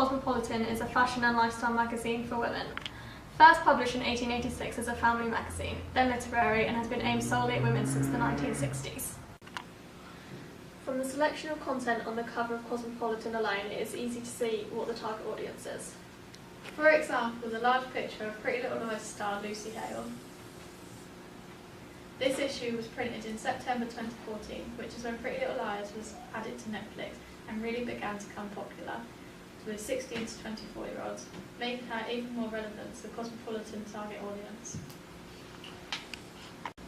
Cosmopolitan is a fashion and lifestyle magazine for women. First published in 1886 as a family magazine, then literary, and has been aimed solely at women since the 1960s. From the selection of content on the cover of Cosmopolitan alone, it is easy to see what the target audience is. For example, the large picture of Pretty Little Liars star Lucy Hale. This issue was printed in September 2014, which is when Pretty Little Liars was added to Netflix and really began to become popular with 16 to 24-year-olds, making her even more relevant to the Cosmopolitan target audience.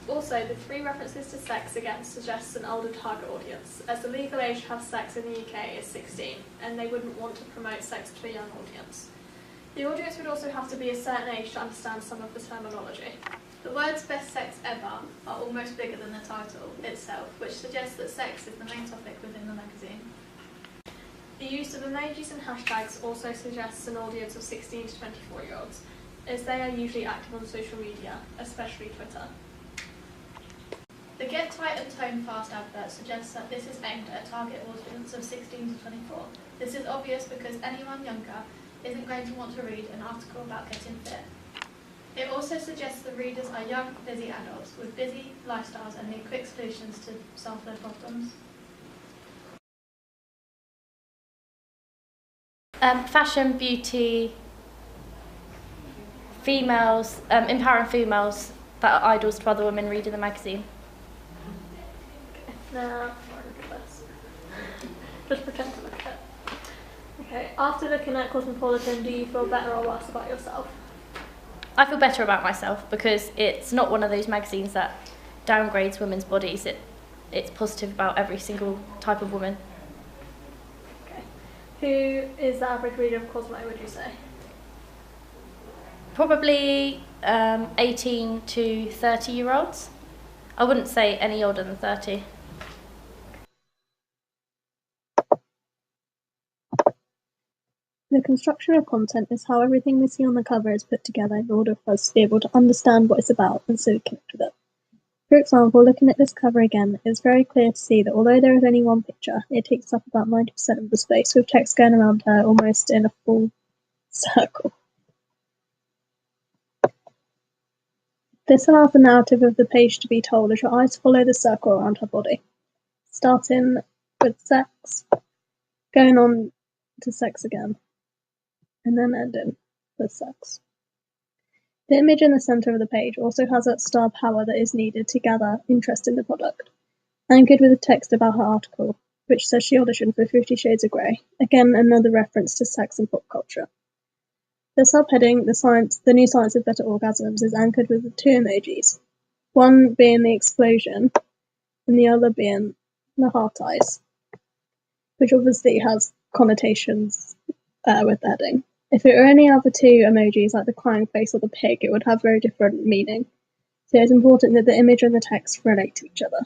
Also, the three references to sex again suggests an older target audience, as the legal age to have sex in the UK is 16, and they wouldn't want to promote sex to a young audience. The audience would also have to be a certain age to understand some of the terminology. The words best sex ever are almost bigger than the title itself, which suggests that sex is the main topic within the magazine. The use of emojis and hashtags also suggests an audience of 16 to 24-year-olds, as they are usually active on social media, especially Twitter. The Get Tight and Tone Fast advert suggests that this is aimed at a target audience of 16 to 24. This is obvious because anyone younger isn't going to want to read an article about getting fit. It also suggests the readers are young, busy adults with busy lifestyles and need quick solutions to solve their problems. Fashion, beauty, females, empowering females that are idols to other women reading the magazine. Now, just pretend to look at it. Okay, after looking at Cosmopolitan, do you feel better or worse about yourself? I feel better about myself because it's not one of those magazines that downgrades women's bodies. It's positive about every single type of woman. Okay. Who is the average reader of Cosmo, would you say? Probably 18 to 30-year-olds. I wouldn't say any older than 30. The construction of content is how everything we see on the cover is put together in order for us to be able to understand what it's about and so connect with it. For example, looking at this cover again, it is very clear to see that although there is only one picture, it takes up about 90% of the space, with text going around her almost in a full circle. This allows the narrative of the page to be told as your eyes follow the circle around her body, starting with sex, going on to sex again, and then ending with sex. The image in the centre of the page also has that star power that is needed to gather interest in the product, anchored with a text about her article, which says she auditioned for 50 Shades of Grey, again another reference to sex and pop culture. The subheading, The New Science of Better Orgasms, is anchored with the two emojis, one being the explosion and the other being the heart eyes, which obviously has connotations with the heading. If it were any other two emojis, like the crying face or the pig, it would have very different meaning. So it's important that the image and the text relate to each other.